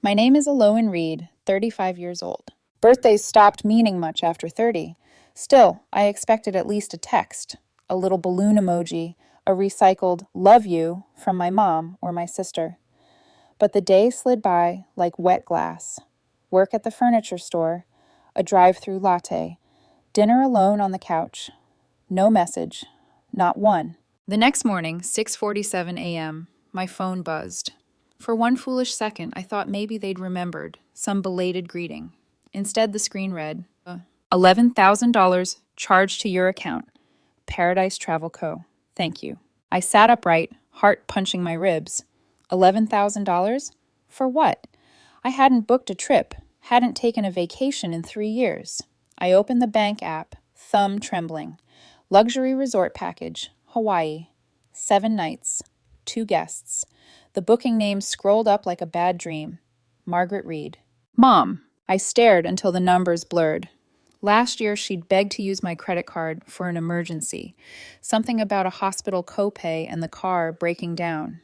My name is Aloan Reed, 35 years old. Birthdays stopped meaning much after 30. Still, I expected at least a text, a little balloon emoji, a recycled love you from my mom or my sister. But the day slid by like wet glass. Work at the furniture store, a drive-through latte, dinner alone on the couch. No message, not one. The next morning, 6:47 a.m., my phone buzzed. For one foolish second, I thought maybe they'd remembered, some belated greeting. Instead, the screen read, $11,000 charged to your account. Paradise Travel Co. Thank you. I sat upright, heart punching my ribs. $11,000? For what? I hadn't booked a trip, hadn't taken a vacation in 3 years. I opened the bank app, thumb trembling. Luxury resort package, Hawaii. 7 nights, 2 guests. The booking name scrolled up like a bad dream. Margaret Reed. Mom. I stared until the numbers blurred. Last year, she'd begged to use my credit card for an emergency. Something about a hospital copay and the car breaking down.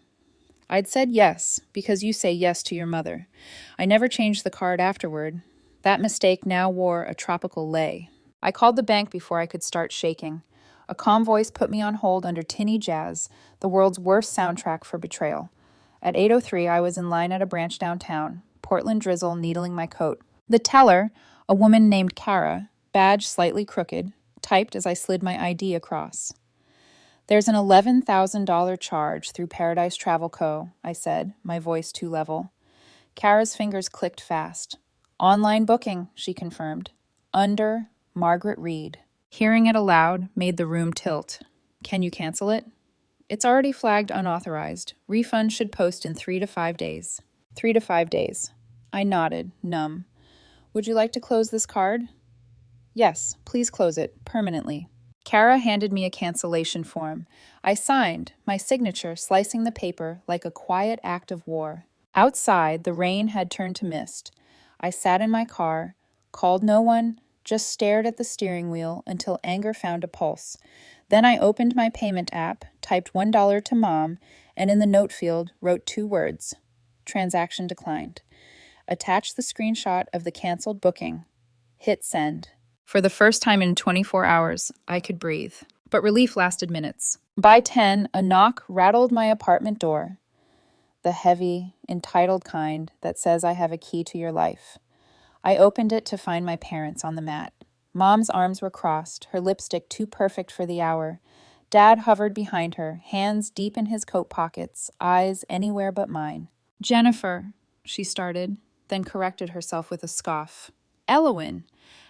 I'd said yes, because you say yes to your mother. I never changed the card afterward. That mistake now wore a tropical lei. I called the bank before I could start shaking. A calm voice put me on hold under tinny jazz, the world's worst soundtrack for betrayal. At 8:03, I was in line at a branch downtown, Portland drizzle needling my coat. The teller, a woman named Kara, badge slightly crooked, typed as I slid my ID across. There's an $11,000 charge through Paradise Travel Co., I said, my voice too level. Kara's fingers clicked fast. Online booking, she confirmed. Under Margaret Reed. Hearing it aloud made the room tilt. Can you cancel it? It's already flagged unauthorized. Refund should post in 3 to 5 days. 3 to 5 days. I nodded, numb. Would you like to close this card? Yes, please close it, permanently. Kara handed me a cancellation form. I signed, my signature slicing the paper like a quiet act of war. Outside, the rain had turned to mist. I sat in my car, called no one, just stared at the steering wheel until anger found a pulse. Then I opened my payment app, typed $1 to Mom, and in the note field wrote 2 words. Transaction declined. Attached the screenshot of the canceled booking. Hit send. For the first time in 24 hours, I could breathe. But relief lasted minutes. By 10, a knock rattled my apartment door. The heavy, entitled kind that says I have a key to your life. I opened it to find my parents on the mat. Mom's arms were crossed, her lipstick too perfect for the hour. Dad hovered behind her, hands deep in his coat pockets, eyes anywhere but mine. Jennifer, she started, then corrected herself with a scoff. Elowen,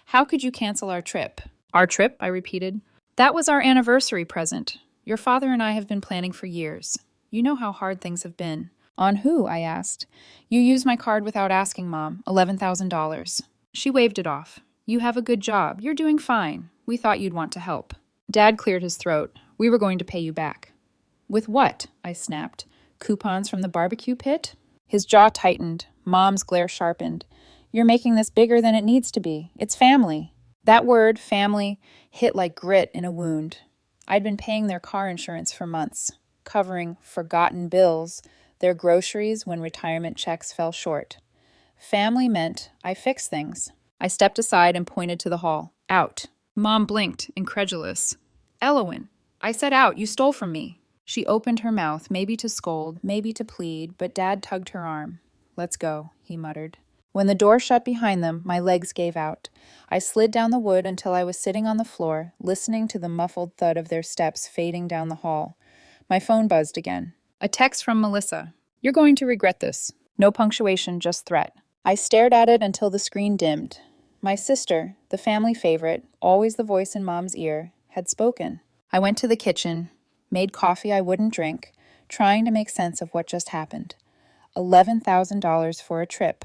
how could you cancel our trip? Our trip, I repeated. That was our anniversary present. Your father and I have been planning for years. You know how hard things have been. On who? I asked. You used my card without asking, Mom. $11,000. She waved it off. You have a good job. You're doing fine. We thought you'd want to help. Dad cleared his throat. We were going to pay you back. With what? I snapped. Coupons from the barbecue pit? His jaw tightened. Mom's glare sharpened. You're making this bigger than it needs to be. It's family. That word, family, hit like grit in a wound. I'd been paying their car insurance for months, covering forgotten bills, their groceries when retirement checks fell short. Family meant I fixed things. I stepped aside and pointed to the hall. Out. Mom blinked, incredulous. Elowen, I said out. You stole from me. She opened her mouth, maybe to scold, maybe to plead, but Dad tugged her arm. Let's go, he muttered. When the door shut behind them, my legs gave out. I slid down the wood until I was sitting on the floor, listening to the muffled thud of their steps fading down the hall. My phone buzzed again. A text from Melissa. You're going to regret this. No punctuation, just threat. I stared at it until the screen dimmed. My sister, the family favorite, always the voice in Mom's ear, had spoken. I went to the kitchen, made coffee I wouldn't drink, trying to make sense of what just happened. $11,000 for a trip.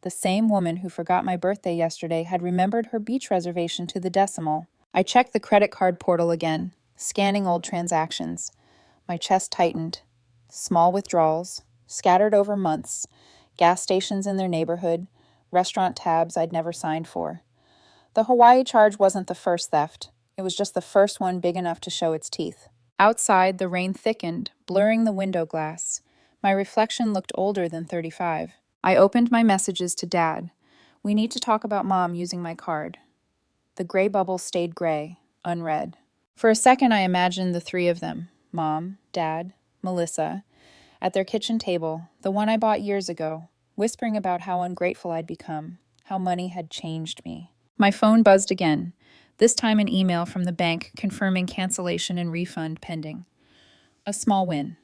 The same woman who forgot my birthday yesterday had remembered her beach reservation to the decimal. I checked the credit card portal again, scanning old transactions. My chest tightened. Small withdrawals, scattered over months, gas stations in their neighborhood, restaurant tabs I'd never signed for. The Hawaii charge wasn't the first theft. It was just the first one big enough to show its teeth. Outside, the rain thickened, blurring the window glass. My reflection looked older than 35. I opened my messages to Dad. We need to talk about Mom using my card. The gray bubble stayed gray, unread. For a second, I imagined the three of them, Mom, Dad, Melissa, at their kitchen table, the one I bought years ago, whispering about how ungrateful I'd become, how money had changed me. My phone buzzed again, this time an email from the bank confirming cancellation and refund pending. A small win.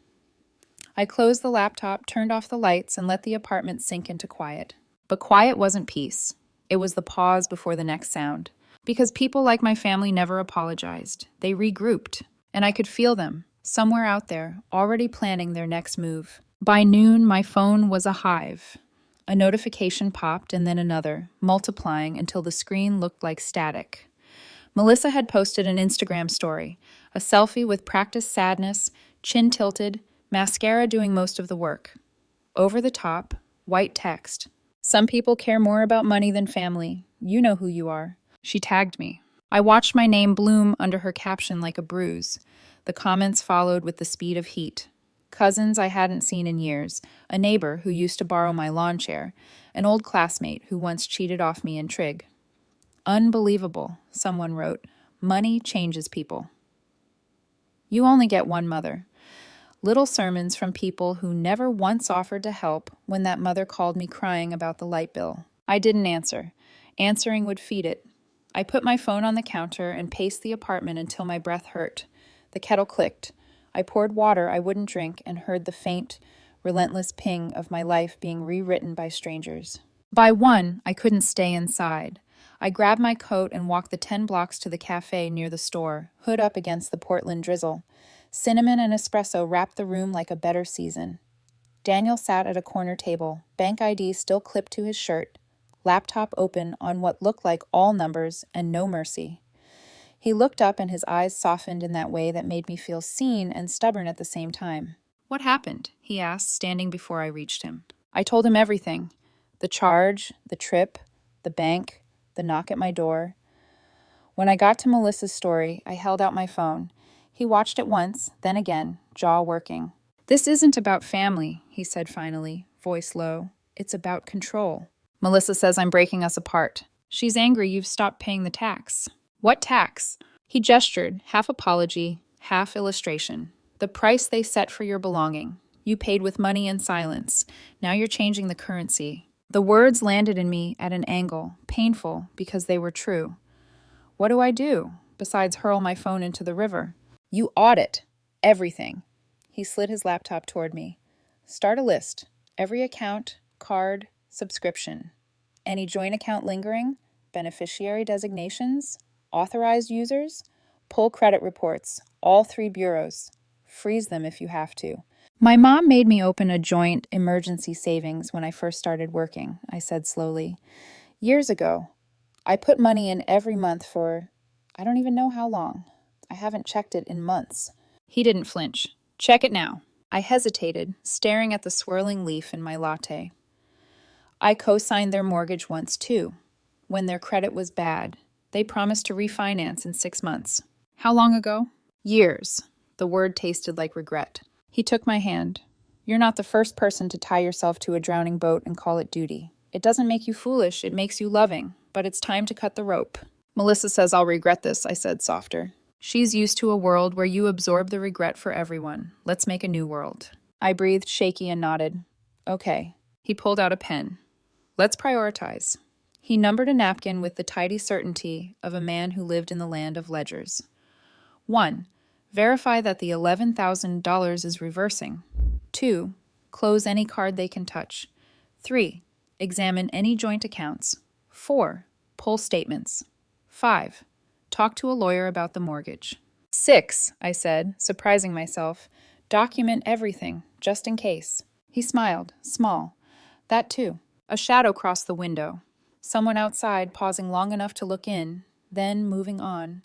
I closed the laptop, turned off the lights, and let the apartment sink into quiet. But quiet wasn't peace. It was the pause before the next sound. Because people like my family never apologized. They regrouped. And I could feel them, somewhere out there, already planning their next move. By noon, my phone was a hive. A notification popped and then another, multiplying until the screen looked like static. Melissa had posted an Instagram story, a selfie with practiced sadness, chin tilted, mascara doing most of the work. Over the top, white text. Some people care more about money than family. You know who you are. She tagged me. I watched my name bloom under her caption like a bruise. The comments followed with the speed of heat. Cousins I hadn't seen in years, a neighbor who used to borrow my lawn chair, an old classmate who once cheated off me in trig. Unbelievable, someone wrote. Money changes people. You only get one mother. Little sermons from people who never once offered to help when that mother called me crying about the light bill. I didn't answer. Answering would feed it. I put my phone on the counter and paced the apartment until my breath hurt. The kettle clicked. I poured water I wouldn't drink and heard the faint, relentless ping of my life being rewritten by strangers. By 1, I couldn't stay inside. I grabbed my coat and walked the 10 blocks to the cafe near the store, hood up against the Portland drizzle. Cinnamon and espresso wrapped the room like a better season. Daniel sat at a corner table, bank ID still clipped to his shirt, laptop open on what looked like all numbers and no mercy. He looked up and his eyes softened in that way that made me feel seen and stubborn at the same time. What happened? He asked, standing before I reached him. I told him everything. The charge, the trip, the bank, the knock at my door. When I got to Melissa's story, I held out my phone. He watched it once, then again, jaw working. This isn't about family, he said finally, voice low. It's about control. Melissa says I'm breaking us apart. She's angry you've stopped paying the tax. What tax? He gestured, half apology, half illustration. The price they set for your belonging. You paid with money and silence. Now you're changing the currency. The words landed in me at an angle, painful because they were true. What do I do, besides hurl my phone into the river? You audit everything. He slid his laptop toward me. Start a list. Every account, card, subscription. Any joint account lingering, beneficiary designations, authorized users, pull credit reports, all 3 bureaus. Freeze them if you have to. My mom made me open a joint emergency savings when I first started working, I said slowly. Years ago. I put money in every month for, I don't even know how long. I haven't checked it in months. He didn't flinch. Check it now. I hesitated, staring at the swirling leaf in my latte. I co-signed their mortgage once too. When their credit was bad, they promised to refinance in 6 months. How long ago? Years. The word tasted like regret. He took my hand. You're not the first person to tie yourself to a drowning boat and call it duty. It doesn't make you foolish, it makes you loving, but it's time to cut the rope. Melissa says I'll regret this, I said softer. She's used to a world where you absorb the regret for everyone. Let's make a new world. I breathed shaky and nodded. Okay. He pulled out a pen. Let's prioritize. He numbered a napkin with the tidy certainty of a man who lived in the land of ledgers. 1. Verify that the $11,000 is reversing. 2. Close any card they can touch. 3. Examine any joint accounts. 4. Pull statements. 5. Talk to a lawyer about the mortgage. 6, I said, surprising myself. Document everything, just in case. He smiled, small. That too. A shadow crossed the window. Someone outside, pausing long enough to look in, then moving on.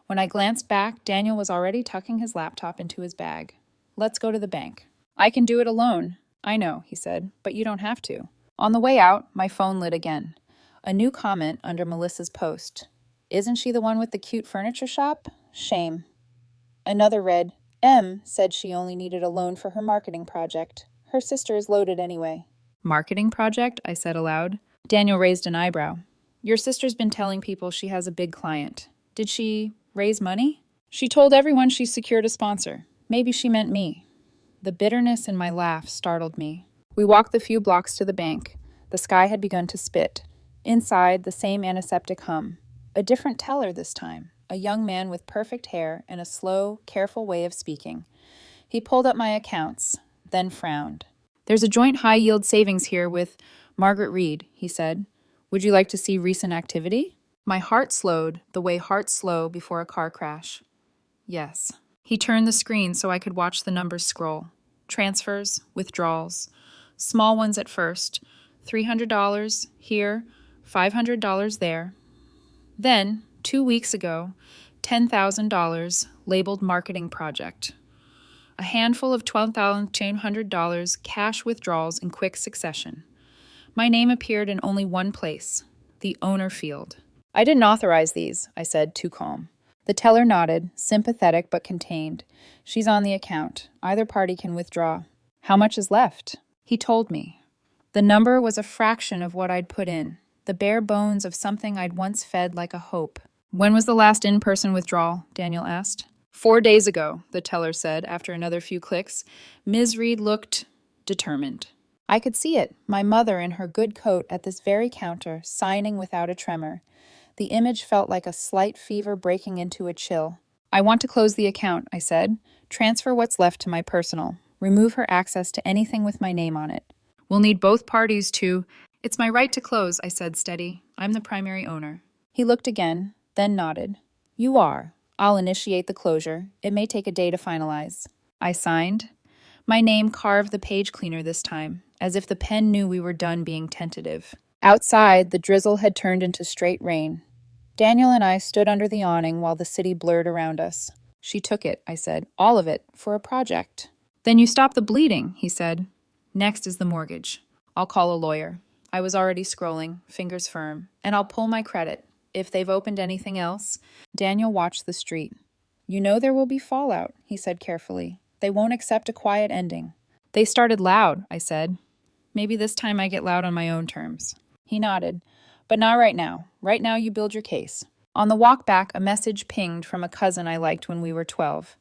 When I glanced back, Daniel was already tucking his laptop into his bag. Let's go to the bank. I can do it alone. I know, he said, but you don't have to. On the way out, my phone lit again. A new comment under Melissa's post. Isn't she the one with the cute furniture shop? Shame. Another read, M said she only needed a loan for her marketing project. Her sister is loaded anyway. Marketing project? I said aloud. Daniel raised an eyebrow. Your sister's been telling people she has a big client. Did she raise money? She told everyone she secured a sponsor. Maybe she meant me. The bitterness in my laugh startled me. We walked the few blocks to the bank. The sky had begun to spit. Inside, the same antiseptic hum. A different teller this time. A young man with perfect hair and a slow, careful way of speaking. He pulled up my accounts, then frowned. There's a joint high-yield savings here with Margaret Reed, he said. Would you like to see recent activity? My heart slowed, the way hearts slow before a car crash. Yes. He turned the screen so I could watch the numbers scroll. Transfers, withdrawals. Small ones at first. $300 here, $500 there. Then, 2 weeks ago, $10,000 labeled marketing project. A handful of $12,200 cash withdrawals in quick succession. My name appeared in only one place, the owner field. I didn't authorize these, I said, too calm. The teller nodded, sympathetic but contained. She's on the account. Either party can withdraw. How much is left? He told me. The number was a fraction of what I'd put in, the bare bones of something I'd once fed like a hope. When was the last in-person withdrawal? Daniel asked. 4 days ago, the teller said after another few clicks. Ms. Reed looked determined. I could see it, my mother in her good coat at this very counter, signing without a tremor. The image felt like a slight fever breaking into a chill. I want to close the account, I said. Transfer what's left to my personal. Remove her access to anything with my name on it. We'll need both parties to... It's my right to close, I said, steady. I'm the primary owner. He looked again, then nodded. You are. I'll initiate the closure. It may take a day to finalize. I signed. My name carved the page cleaner this time, as if the pen knew we were done being tentative. Outside, the drizzle had turned into straight rain. Daniel and I stood under the awning while the city blurred around us. She took it, I said, all of it, for a project. Then you stop the bleeding, he said. Next is the mortgage. I'll call a lawyer. I was already scrolling, fingers firm, and I'll pull my credit. If they've opened anything else. Daniel watched the street. You know there will be fallout, he said carefully. They won't accept a quiet ending. They started loud, I said. Maybe this time I get loud on my own terms. He nodded. But not right now. Right now you build your case. On the walk back, a message pinged from a cousin I liked when we were 12.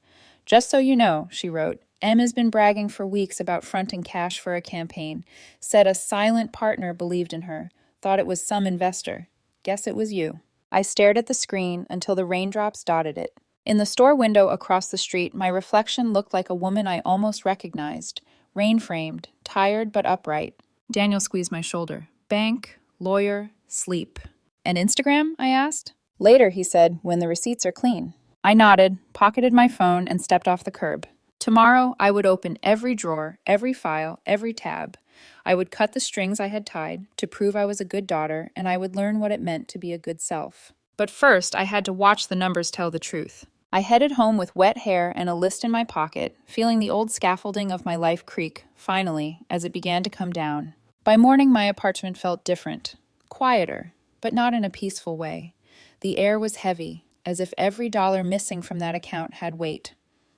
Just so you know, she wrote, Em has been bragging for weeks about fronting cash for a campaign. Said a silent partner believed in her. Thought it was some investor. Guess it was you. I stared at the screen until the raindrops dotted it. In the store window across the street, my reflection looked like a woman I almost recognized. Rain-framed, tired but upright. Daniel squeezed my shoulder. Bank, lawyer, sleep. And Instagram? I asked. Later, he said, when the receipts are clean. I nodded, pocketed my phone, and stepped off the curb. Tomorrow, I would open every drawer, every file, every tab. I would cut the strings I had tied to prove I was a good daughter, and I would learn what it meant to be a good self. But first, I had to watch the numbers tell the truth. I headed home with wet hair and a list in my pocket, feeling the old scaffolding of my life creak, finally, as it began to come down. By morning, my apartment felt different, quieter, but not in a peaceful way. The air was heavy, as if every dollar missing from that account had weight.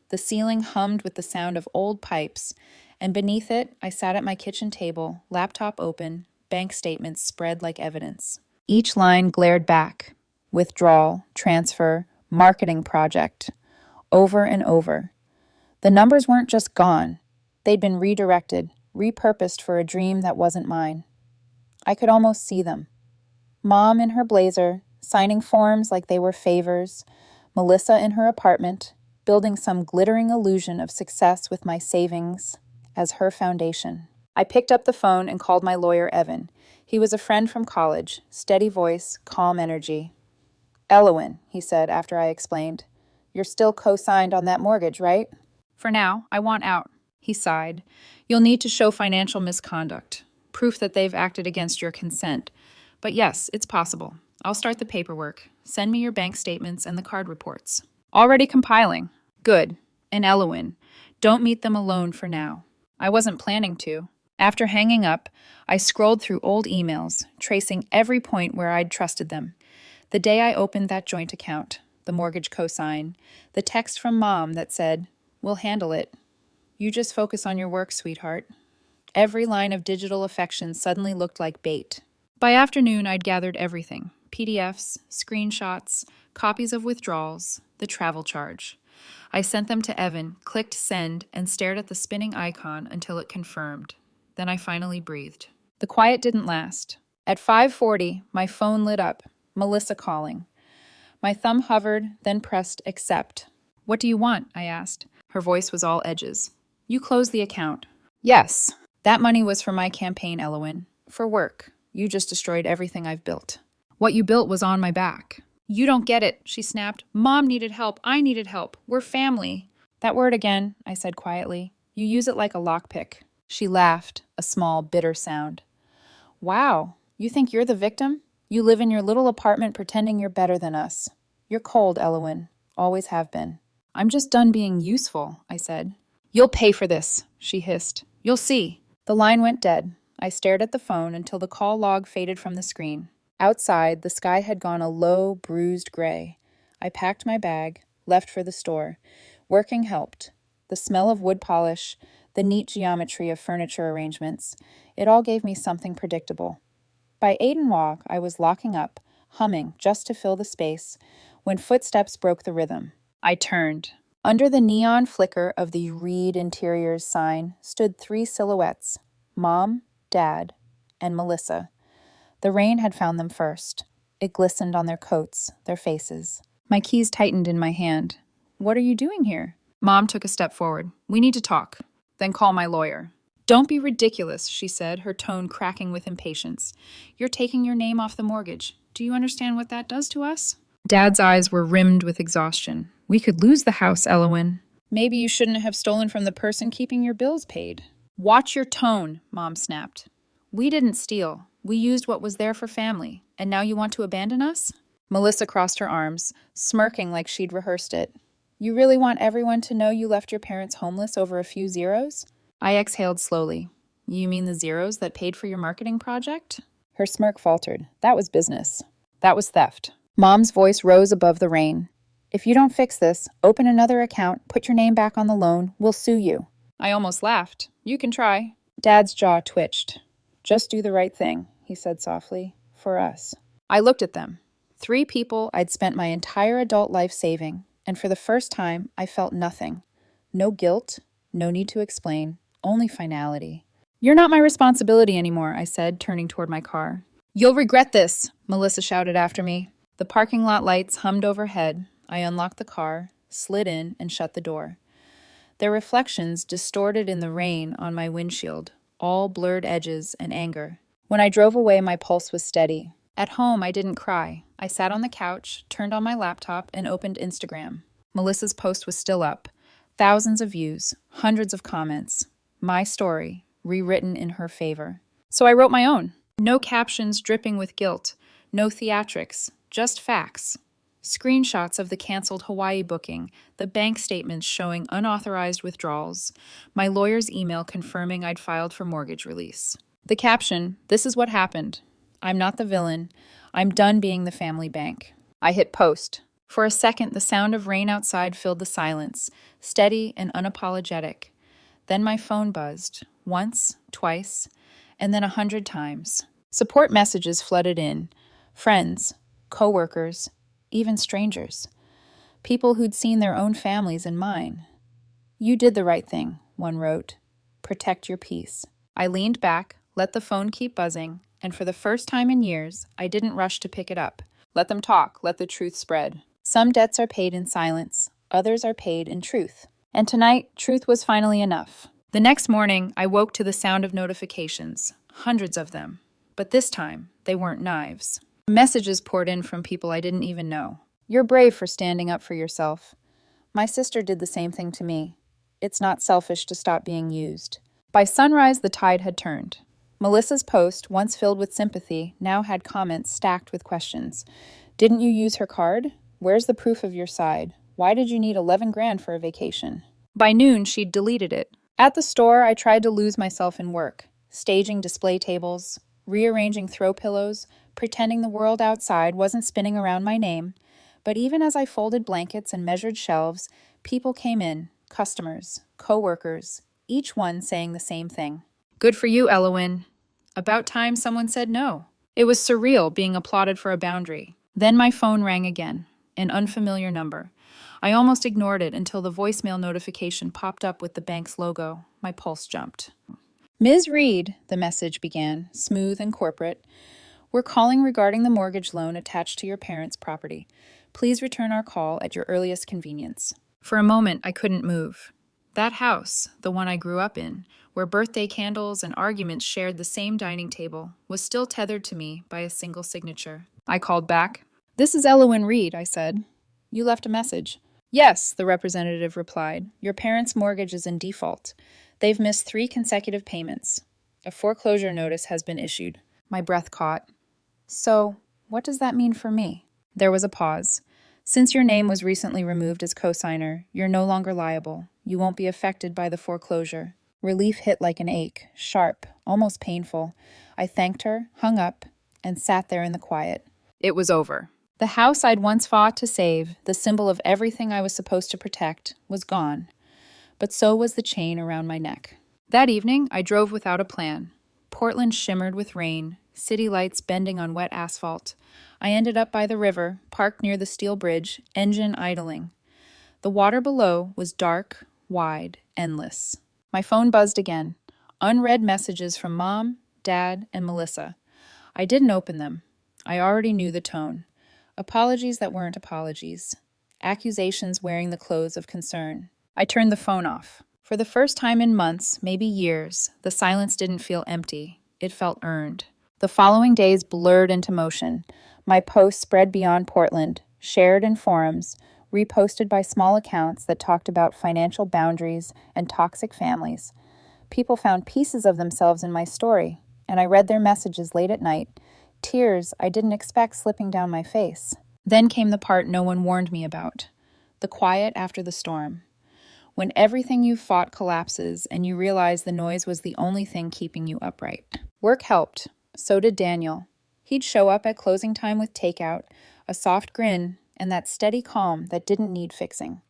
The ceiling hummed with the sound of old pipes, and beneath it, I sat at my kitchen table, laptop open, bank statements spread like evidence. Each line glared back. Withdrawal, transfer, marketing project. Over and over. The numbers weren't just gone. They'd been redirected, repurposed for a dream that wasn't mine. I could almost see them. Mom in her blazer, signing forms like they were favors. Melissa in her apartment, building some glittering illusion of success with my savings as her foundation. I picked up the phone and called my lawyer, Evan. He was a friend from college, steady voice, calm energy. Elowin, he said after I explained. You're still co-signed on that mortgage, right? For now, I want out. He sighed. You'll need to show financial misconduct, proof that they've acted against your consent. But yes, it's possible. I'll start the paperwork. Send me your bank statements and the card reports. Already compiling. Good. And Elowin. Don't meet them alone for now. I wasn't planning to. After hanging up, I scrolled through old emails, tracing every point where I'd trusted them. The day I opened that joint account, the mortgage cosign, the text from Mom that said, "We'll handle it. You just focus on your work, sweetheart." Every line of digital affection suddenly looked like bait. By afternoon, I'd gathered everything: PDFs, screenshots, copies of withdrawals, the travel charge. I sent them to Evan, clicked send, and stared at the spinning icon until it confirmed. Then I finally breathed. The quiet didn't last. At 5:40, my phone lit up. Melissa calling. My thumb hovered, then pressed accept. "What do you want?" I asked. Her voice was all edges. "You closed the account." "Yes. That money was for my campaign, Elowen. For work. You just destroyed everything I've built." "What you built was on my back." "You don't get it," she snapped. "Mom needed help. I needed help. We're family." "That word again," I said quietly. "You use it like a lockpick." She laughed, a small, bitter sound. "Wow, you think you're the victim? You live in your little apartment pretending you're better than us. You're cold, Elowen. Always have been." "I'm just done being useful," I said. "You'll pay for this," she hissed. "You'll see." The line went dead. I stared at the phone until the call log faded from the screen. Outside, the sky had gone a low, bruised gray. I packed my bag, left for the store. Working helped. The smell of wood polish, the neat geometry of furniture arrangements, it all gave me something predictable. By 8 and walk, I was locking up, humming just to fill the space, when footsteps broke the rhythm. I turned. Under the neon flicker of the Reed Interiors sign stood 3 silhouettes: Mom, Dad, and Melissa. The rain had found them first. It glistened on their coats, their faces. My keys tightened in my hand. "What are you doing here?" Mom took a step forward. "We need to talk. Then call my lawyer." "Don't be ridiculous," she said, her tone cracking with impatience. "You're taking your name off the mortgage. Do you understand what that does to us?" Dad's eyes were rimmed with exhaustion. "We could lose the house, Elowen." "Maybe you shouldn't have stolen from the person keeping your bills paid." "Watch your tone," Mom snapped. "We didn't steal. We used what was there for family. And now you want to abandon us?" Melissa crossed her arms, smirking like she'd rehearsed it. "You really want everyone to know you left your parents homeless over a few zeros?" I exhaled slowly. "You mean the zeros that paid for your marketing project?" Her smirk faltered. "That was business. That was theft." Mom's voice rose above the rain. "If you don't fix this, open another account, put your name back on the loan, we'll sue you." I almost laughed. "You can try." Dad's jaw twitched. "Just do the right thing," he said softly. "For us." I looked at them. 3 people I'd spent my entire adult life saving, and for the first time, I felt nothing. No guilt, no need to explain, only finality. "You're not my responsibility anymore," I said, turning toward my car. "You'll regret this," Melissa shouted after me. The parking lot lights hummed overhead. I unlocked the car, slid in, and shut the door. Their reflections distorted in the rain on my windshield, all blurred edges and anger. When I drove away, my pulse was steady. At home, I didn't cry. I sat on the couch, turned on my laptop, and opened Instagram. Melissa's post was still up. Thousands of views, hundreds of comments. My story, rewritten in her favor. So I wrote my own. No captions dripping with guilt. No theatrics. Just facts. Screenshots of the canceled Hawaii booking, the bank statements showing unauthorized withdrawals, my lawyer's email confirming I'd filed for mortgage release. The caption, "This is what happened. I'm not the villain. I'm done being the family bank." I hit post. For a second, the sound of rain outside filled the silence, steady and unapologetic. Then my phone buzzed, once, twice, and then 100 times. Support messages flooded in. Friends, coworkers, even strangers. People who'd seen their own families in mine. "You did the right thing," one wrote. "Protect your peace." I leaned back, let the phone keep buzzing, and for the first time in years, I didn't rush to pick it up. Let them talk, let the truth spread. Some debts are paid in silence, others are paid in truth. And tonight, truth was finally enough. The next morning, I woke to the sound of notifications, hundreds of them. But this time, they weren't knives. Messages poured in from people I didn't even know. "You're brave for standing up for yourself." My sister did the same thing to me. It's not selfish to stop being used. By sunrise, the tide had turned. Melissa's post, once filled with sympathy, now had comments stacked with questions. "Didn't you use her card? Where's the proof of your side? Why did you need 11 grand for a vacation?" By noon, she'd deleted it. At the store, I tried to lose myself in work, staging display tables, rearranging throw pillows, pretending the world outside wasn't spinning around my name. But even as I folded blankets and measured shelves, people came in, customers, coworkers, each one saying the same thing. Good for you, Elowen. About time someone said no. It was surreal being applauded for a boundary. Then my phone rang again, an unfamiliar number. I almost ignored it until the voicemail notification popped up with the bank's logo. My pulse jumped. Ms. Reed, the message began, smooth and corporate. We're calling regarding the mortgage loan attached to your parents' property. Please return our call at your earliest convenience. For a moment, I couldn't move. That house, the one I grew up in, where birthday candles and arguments shared the same dining table, was still tethered to me by a single signature. I called back. This is Elowen Reed, I said. You left a message. Yes, the representative replied. Your parents' mortgage is in default. They've missed 3 consecutive payments. A foreclosure notice has been issued. My breath caught. So, what does that mean for me? There was a pause. Since your name was recently removed as cosigner, you're no longer liable. You won't be affected by the foreclosure. Relief hit like an ache, sharp, almost painful. I thanked her, hung up, and sat there in the quiet. It was over. The house I'd once fought to save, the symbol of everything I was supposed to protect, was gone. But so was the chain around my neck. That evening, I drove without a plan. Portland shimmered with rain, city lights bending on wet asphalt. I ended up by the river, parked near the steel bridge, engine idling. The water below was dark, wide, endless. My phone buzzed again. Unread messages from Mom, Dad, and Melissa. I didn't open them. I already knew the tone. Apologies that weren't apologies. Accusations wearing the clothes of concern. I turned the phone off. For the first time in months, maybe years, the silence didn't feel empty. It felt earned. The following days blurred into motion. My posts spread beyond Portland, shared in forums, reposted by small accounts that talked about financial boundaries and toxic families. People found pieces of themselves in my story, and I read their messages late at night, tears I didn't expect slipping down my face. Then came the part no one warned me about, the quiet after the storm. When everything you fought collapses and you realize the noise was the only thing keeping you upright. Work helped. So did Daniel. He'd show up at closing time with takeout, a soft grin, and that steady calm that didn't need fixing.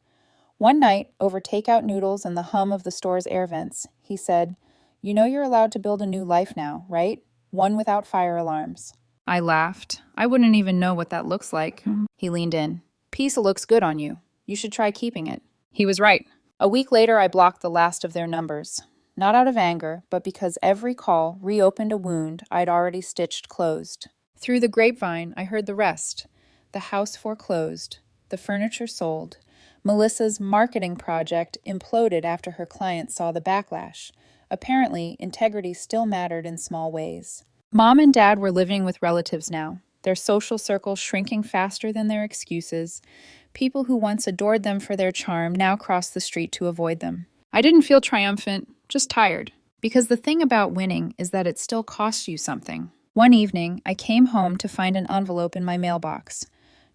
One night, over takeout noodles and the hum of the store's air vents, he said, "You know you're allowed to build a new life now, right? One without fire alarms." I laughed. I wouldn't even know what that looks like. He leaned in. "Peace looks good on you. You should try keeping it." He was right. A week later, I blocked the last of their numbers. Not out of anger, but because every call reopened a wound I'd already stitched closed. Through the grapevine, I heard the rest. The house foreclosed. The furniture sold. Melissa's marketing project imploded after her clients saw the backlash. Apparently, integrity still mattered in small ways. Mom and Dad were living with relatives now, their social circles shrinking faster than their excuses. People who once adored them for their charm now crossed the street to avoid them. I didn't feel triumphant, just tired. Because the thing about winning is that it still costs you something. One evening, I came home to find an envelope in my mailbox.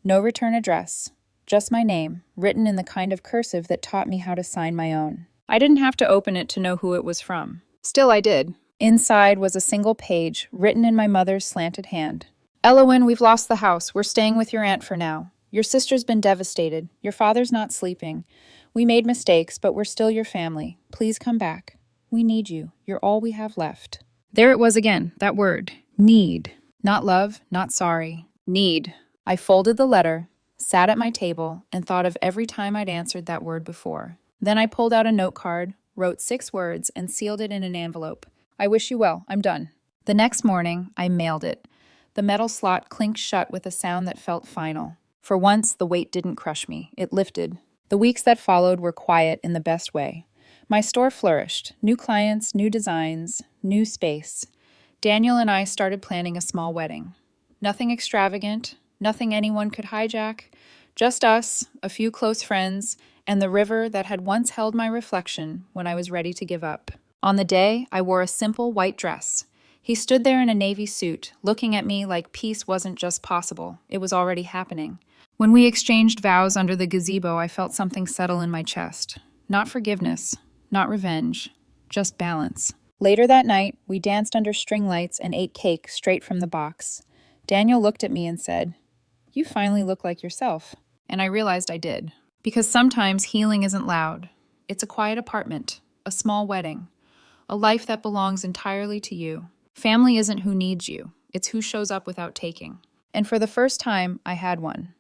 No return address, just my name, written in the kind of cursive that taught me how to sign my own. I didn't have to open it to know who it was from. Still, I did. Inside was a single page, written in my mother's slanted hand. "Elowen, we've lost the house. We're staying with your aunt for now. Your sister's been devastated. Your father's not sleeping. We made mistakes, but we're still your family. Please come back. We need you. You're all we have left." There it was again, that word. Need. Not love, not sorry. Need. I folded the letter, sat at my table, and thought of every time I'd answered that word before. Then I pulled out a note card, wrote 6 words, and sealed it in an envelope. "I wish you well. I'm done." The next morning, I mailed it. The metal slot clinked shut with a sound that felt final. For once, the weight didn't crush me. It lifted. The weeks that followed were quiet in the best way. My store flourished. New clients, new designs, new space. Daniel and I started planning a small wedding. Nothing extravagant, nothing anyone could hijack. Just us, a few close friends, and the river that had once held my reflection when I was ready to give up. On the day, I wore a simple white dress. He stood there in a navy suit, looking at me like peace wasn't just possible, it was already happening. When we exchanged vows under the gazebo, I felt something settle in my chest. Not forgiveness, not revenge, just balance. Later that night, we danced under string lights and ate cake straight from the box. Daniel looked at me and said, "You finally look like yourself." And I realized I did. Because sometimes healing isn't loud. It's a quiet apartment, a small wedding. A life that belongs entirely to you. Family isn't who needs you, it's who shows up without taking. And for the first time, I had one.